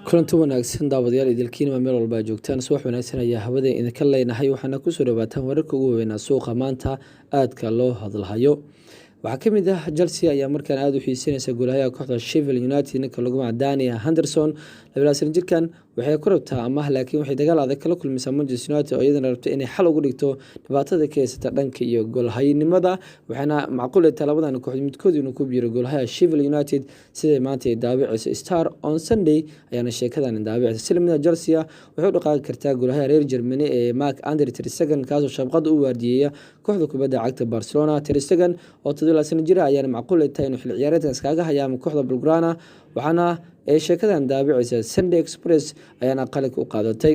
kulanti wanaagsan daawadayaal idilkiinima meel walba joogtaan subax wanaagsan ayaa hawada idinka leenahay waxaana kusoo dhawaataan wararka ugu waaweynaa suuqa maanta aadka loo hadlahayo. waxaa kamid ah Chelsea ayaa markaan aad u xiiseynaysa goolaha kooxda Sheffield United ninka lagu magacaabo Daniel Henderson 22 jirkan waxay ku rabtaa amaah laakiin waxay dagaal adag kala kulmaysaa Manchester United oo iyadana rabta inay xal ugu dhigto dhibaatada ka haysata dhanka iyo goolhaynimada waxaana macquul ah labadan kooxood midkood inuu ku biiro goolaha Sheffield United sida maanta ay daabacayso Star on Sunday ayaana sheekadan daabacaysa silmida Chelsea waxay u dhaqaaqi kartaa goolaha reer Germany ee Marc Andre ter Stegen kaasoo shabqad u waardiyeeya kooxda kubadda cagta Barcelona. ter Stegen oo 17 jir ayaan macquul tahay inuu xil ciyaareedkan iskaga hayaamo kooxda Blaugrana waxaana ay sheekadan daabacaysa Sunday Express ayaana qalad u qaadatay.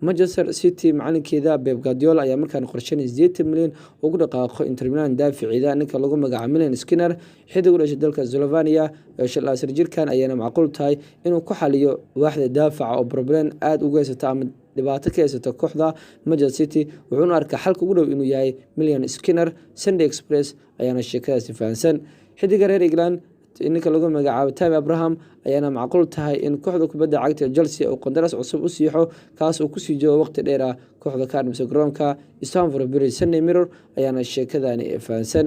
Manchester City macalinkeeda Pep Guardiola ayaa markaan qorsheynay 80 milyan ugu dhaqaaqo Inter Milan daaficiida ninka lagu magacaabo Milan Skriniar xidig u dhashay dalka Slovenia ee 17 jirkan ayaana macquul tahay inuu ku xaliyo waaxda daafaca oo problem aad uga haysata ama dhibaato ka haysata kooxda Manchester City wuxuuna arkaa xalka ugu dhow inuu yahay Milan Skriniar. Sunday Express ayaana sheekadaasi fahansan. xidiga reer England ninka lagu magacaabo Tammy Abraham ayaana macquul tahay in kooxda kubadda cagta Chelsea oo qandaraas cusub u siixo kaas oo ku sii joogo waqti dheer ah kooxda ka dhimay garoonka Stamford Bridge. Sunday Mirror ayaana sheekadani fahansan.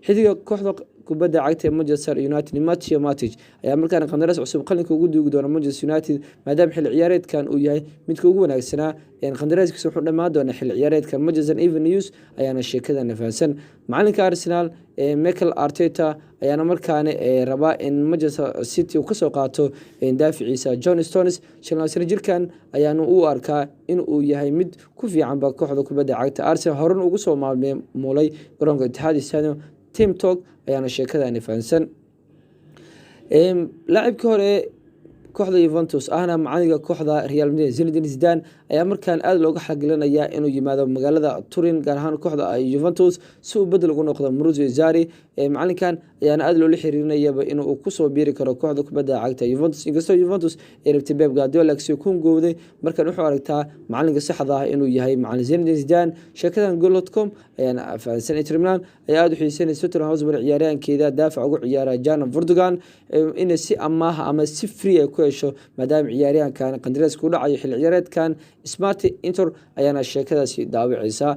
xidiga kooxda kubadda cagta Manchester United Matteo Matic ayaa markaan qandaraas cusub qalinka ugu duugi doona Manchester United maadaama xil ciyaareedkan uu yahay midka ugu wanaagsanaa qandaraaskiisa wuxuu dhamaan doonaa xil ciyaareedkan. Manchester Evening News ayaana sheekadan fahansan. macalinka Arsenal Mikel Arteta ayaana markaan rabaa in Manchester City uu ka soo qaato daaficiisa John Stones 17 jirkan ayaana u arkaa in uu yahay mid ku fiican ba kooxda kubadda cagta Arsenal horan ugu soo maamulay garoonka Etihad Stadium. Team Talk ayaana sheekadani fahansan. laacibkii hore kooxda Juventus ahna macallinka kooxda Real Madrid Zinedine Zidane ayaa markaan aad looga xaqilinaya inuu yimaado magaalada Turin gaar ahaan kooxda Juventus si uu bedel ugu noqdo Maurizio Sarri. macalinkan ayaana aad loola xiriirinaya inuu ku soo biiri karo kooxda kubadda cagta Juventus inkastoo Juventus ay rabtay Pep Guardiola si ku goowday markaan wuxuu aragtaa macalinka saxda ah inuu yahay macallin Zinedine Zidane. sheekadan goal.com ayaana fahansan. Inter Milan ayaa aad u xiiseynaysa Tottenham Hotspur ciyaaryahankeeda daafac ugu ciyaara Jan Vertonghen in si amaah ama si free ay ku hesho maadaama ciyaaryahankan qandaraaska u dhacayo xil ciyaareedkan Smart Inter ayaana sheekadaasi daawacaysa.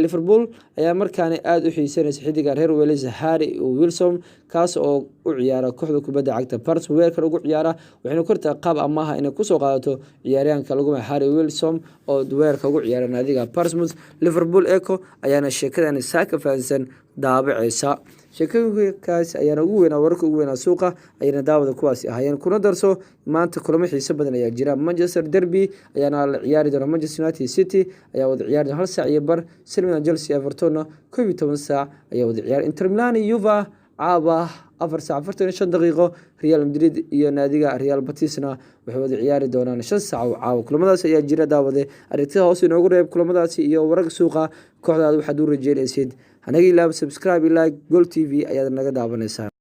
Liverpool ayaa markaan aad u xiiseynaysa xidiga reer Wales Harry Wilson kaas oo u ciyaara kooxda kubadda cagta Pars weerarka ugu ciyaara waxayna kortaa qaab amaah inay ku soo qaadato ciyaaryahanka lagu magacaabo Harry Wilson oo weerarka ugu ciyaara naadiga Portsmouth. Liverpool Echo ayaana sheekadan saaka fahansan daabacaysa. sheekooyinkaas ayaana ugu weynaa wararka ugu weynaa suuqa ayana daawada kuwaasi ahaayeen kuna darso maanta kulamo xiiso badan ayaa jira. Manchester Derby ayaana la ciyaari doona Manchester United City ayaa wada ciyaari doona 1 saac iyo bar. Silmina Chelsea Everton 12 saac ayaa wada ciyaari. Inter Milan Juve caaba 4 saac 45 daqiiqo. Real Madrid iyo naadiga Real Betisna waxay wada ciyaari doonaan 5 saac oo caawa. kulamadaas ayaa jira daawade aragtida hoos inoogu reeb kulamadaasi iyo wararka suuqa kooxdaada waxaad u rajeynaysid hanaga ilaab subscribe like Goal TV ayaad naga daawanaysaa.